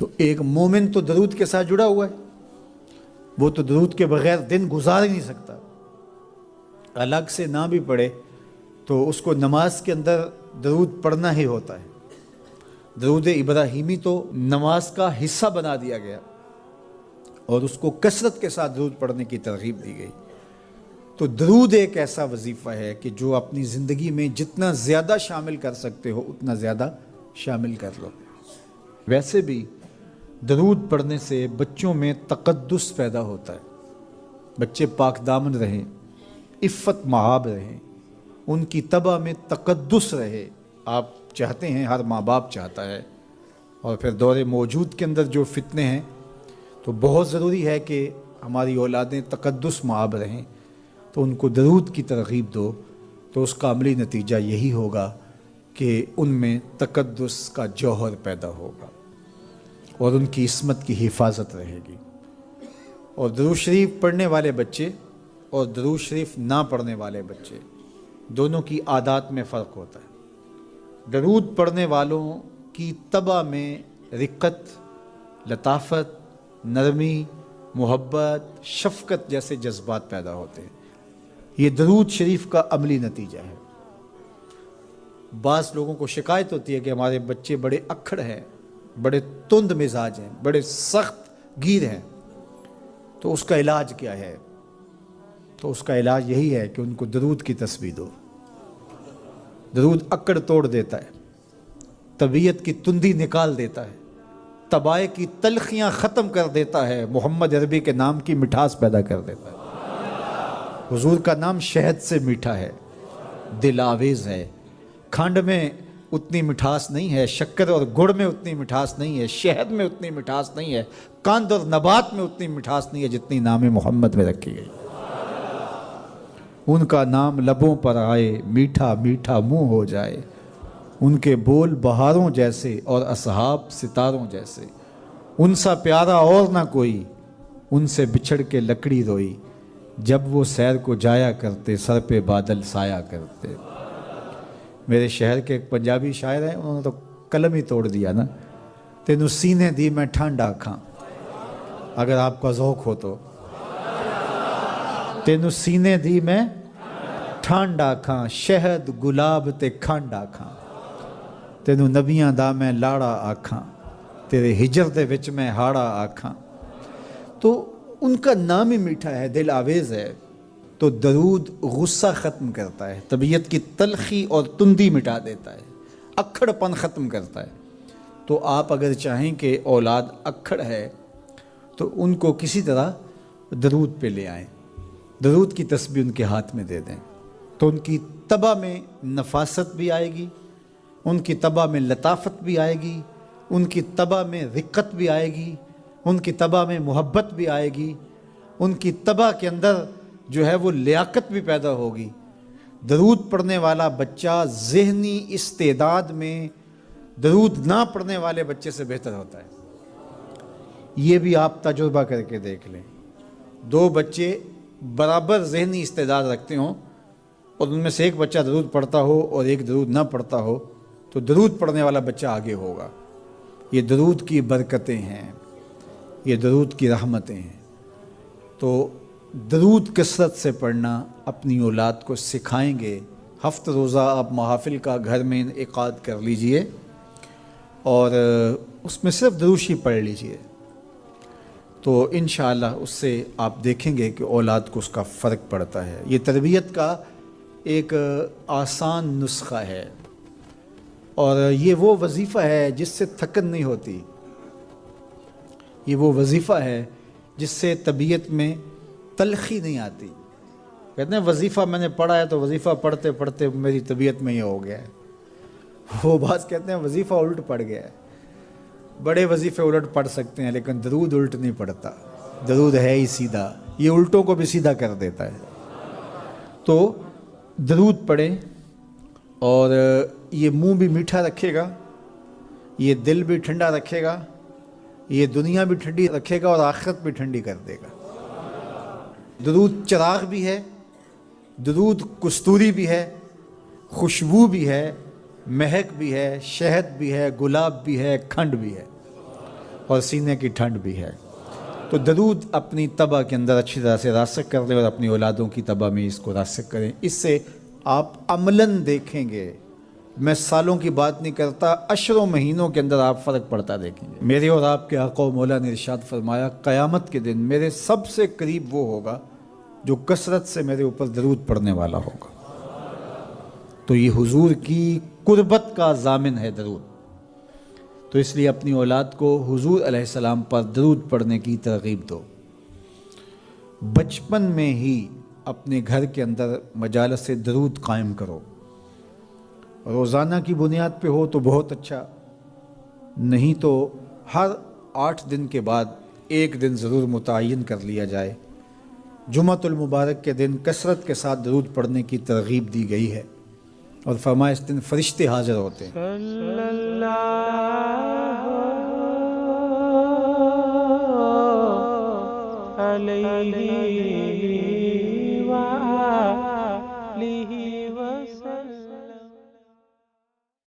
تو ایک مومن تو درود کے ساتھ جڑا ہوا ہے، وہ تو درود کے بغیر دن گزار ہی نہیں سکتا، الگ سے نہ بھی پڑھے تو اس کو نماز کے اندر درود پڑھنا ہی ہوتا ہے۔ درود ابراہیمی تو نماز کا حصہ بنا دیا گیا اور اس کو کثرت کے ساتھ درود پڑھنے کی ترغیب دی گئی۔ تو درود ایک ایسا وظیفہ ہے کہ جو اپنی زندگی میں جتنا زیادہ شامل کر سکتے ہو اتنا زیادہ شامل کر لو۔ ویسے بھی درود پڑھنے سے بچوں میں تقدس پیدا ہوتا ہے، بچے پاک دامن رہیں، عفت مآب رہیں، ان کی طبع میں تقدس رہے۔ آپ چاہتے ہیں، ہر ماں باپ چاہتا ہے، اور پھر دور موجود کے اندر جو فتنے ہیں تو بہت ضروری ہے کہ ہماری اولادیں تقدس مآب رہیں، تو ان کو درود کی ترغیب دو، تو اس کا عملی نتیجہ یہی ہوگا کہ ان میں تقدس کا جوہر پیدا ہوگا اور ان کی عصمت کی حفاظت رہے گی۔ اور درود شریف پڑھنے والے بچے اور درود شریف نہ پڑھنے والے بچے دونوں کی عادات میں فرق ہوتا ہے۔ درود پڑھنے والوں کی طبع میں رقت، لطافت، نرمی، محبت، شفقت جیسے جذبات پیدا ہوتے ہیں۔ یہ درود شریف کا عملی نتیجہ ہے۔ بعض لوگوں کو شکایت ہوتی ہے کہ ہمارے بچے بڑے اکھڑ ہیں، بڑے تند مزاج ہیں، بڑے سخت گیر ہیں، تو اس کا علاج کیا ہے؟ تو اس کا علاج یہی ہے کہ ان کو درود کی تسبیح دو۔ درود اکڑ توڑ دیتا ہے، طبیعت کی تندی نکال دیتا ہے، طبائع کی تلخیاں ختم کر دیتا ہے، محمد عربی کے نام کی مٹھاس پیدا کر دیتا ہے۔ حضور کا نام شہد سے میٹھا ہے، دل آویز ہے، کھنڈ میں اتنی مٹھاس نہیں ہے، شکر اور گڑ میں اتنی مٹھاس نہیں ہے، شہد میں اتنی مٹھاس نہیں ہے، قند اور نبات میں اتنی مٹھاس نہیں ہے جتنی نام محمد میں رکھی گئی۔ ان کا نام لبوں پر آئے، میٹھا میٹھا منہ ہو جائے، ان کے بول بہاروں جیسے اور اصحاب ستاروں جیسے، ان سا پیارا اور نہ کوئی، ان سے بچھڑ کے لکڑی روئی، جب وہ سیر کو جایا کرتے سر پہ بادل سایا کرتے۔ میرے شہر کے ایک پنجابی شاعر ہیں، انہوں نے تو قلم ہی توڑ دیا نا، تینوں سینے دی میں ٹھنڈ آکھاں، اگر آپ کا ذوق ہو تو، تینوں سینے دی میں ٹھنڈ آکھاں، شہد گلاب تے کھنڈ آکھاں، تینوں نبیاں دا میں لاڑا آکھاں، تیرے ہجر دے وچ میں ہاڑا آکھاں۔ تو ان کا نام ہی میٹھا ہے، دل آویز ہے۔ تو درود غصہ ختم کرتا ہے، طبیعت کی تلخی اور تندی مٹا دیتا ہے، اکھڑ پن ختم کرتا ہے۔ تو آپ اگر چاہیں کہ اولاد اکھڑ ہے تو ان کو کسی طرح درود پہ لے آئیں، درود کی تسبیح ان کے ہاتھ میں دے دیں، تو ان کی طبع میں نفاست بھی آئے گی، ان کی طبع میں لطافت بھی آئے گی، ان کی طبع میں رقت بھی آئے گی، ان کی طبع میں محبت بھی آئے گی، ان کی طبع کے اندر جو ہے وہ لیاقت بھی پیدا ہوگی۔ درود پڑھنے والا بچہ ذہنی استعداد میں درود نہ پڑھنے والے بچے سے بہتر ہوتا ہے۔ یہ بھی آپ تجربہ کر کے دیکھ لیں، دو بچے برابر ذہنی استعداد رکھتے ہوں اور ان میں سے ایک بچہ درود پڑھتا ہو اور ایک درود نہ پڑھتا ہو، تو درود پڑھنے والا بچہ آگے ہوگا۔ یہ درود کی برکتیں ہیں، یہ درود کی رحمتیں ہیں۔ تو درود کثرت سے پڑھنا اپنی اولاد کو سکھائیں گے۔ ہفتہ روزہ آپ محافل کا گھر میں انعقاد کر لیجئے اور اس میں صرف درود ہی پڑھ لیجئے، تو انشاءاللہ اس سے آپ دیکھیں گے کہ اولاد کو اس کا فرق پڑتا ہے۔ یہ تربیت کا ایک آسان نسخہ ہے اور یہ وہ وظیفہ ہے جس سے تھکن نہیں ہوتی، یہ وہ وظیفہ ہے جس سے طبیعت میں تلخی نہیں آتی۔ کہتے ہیں وظیفہ میں نے پڑھا ہے تو وظیفہ پڑھتے پڑھتے میری طبیعت میں یہ ہو گیا ہے، وہ بعض کہتے ہیں وظیفہ الٹ پڑ گیا ہے۔ بڑے وظیفے الٹ پڑھ سکتے ہیں لیکن درود الٹ نہیں پڑھتا، درود ہے ہی سیدھا، یہ الٹوں کو بھی سیدھا کر دیتا ہے۔ تو درود پڑھیں اور یہ منہ بھی میٹھا رکھے گا، یہ دل بھی ٹھنڈا رکھے گا، یہ دنیا بھی ٹھنڈی رکھے گا اور آخرت بھی ٹھنڈی کر دے گا۔ درود چراغ بھی ہے، درود کستوری بھی ہے، خوشبو بھی ہے، مہک بھی ہے، شہد بھی ہے، گلاب بھی ہے، کھنڈ بھی ہے، اور سینے کی ٹھنڈ بھی ہے۔ تو درود اپنی طبع کے اندر اچھی طرح سے راسخ کر لیں اور اپنی اولادوں کی طبع میں اس کو راسخ کریں۔ اس سے آپ عملاً دیکھیں گے، میں سالوں کی بات نہیں کرتا، اشروں مہینوں کے اندر آپ فرق پڑتا دیکھیں گے۔ میرے اور آپ کے آقا و مولا نے ارشاد فرمایا، قیامت کے دن میرے سب سے قریب وہ ہوگا جو کثرت سے میرے اوپر درود پڑھنے والا ہوگا۔ تو یہ حضور کی قربت کا ضامن ہے درود۔ تو اس لیے اپنی اولاد کو حضور علیہ السلام پر درود پڑھنے کی ترغیب دو۔ بچپن میں ہی اپنے گھر کے اندر مجالس درود قائم کرو۔ روزانہ کی بنیاد پہ ہو تو بہت اچھا، نہیں تو ہر 8 دن کے بعد ایک دن ضرور متعین کر لیا جائے۔ جمعۃ المبارک کے دن کثرت کے ساتھ درود پڑھنے کی ترغیب دی گئی ہے، اور فرمایا اس دن فرشتے حاضر ہوتے ہیں۔ صلی اللہ علیہ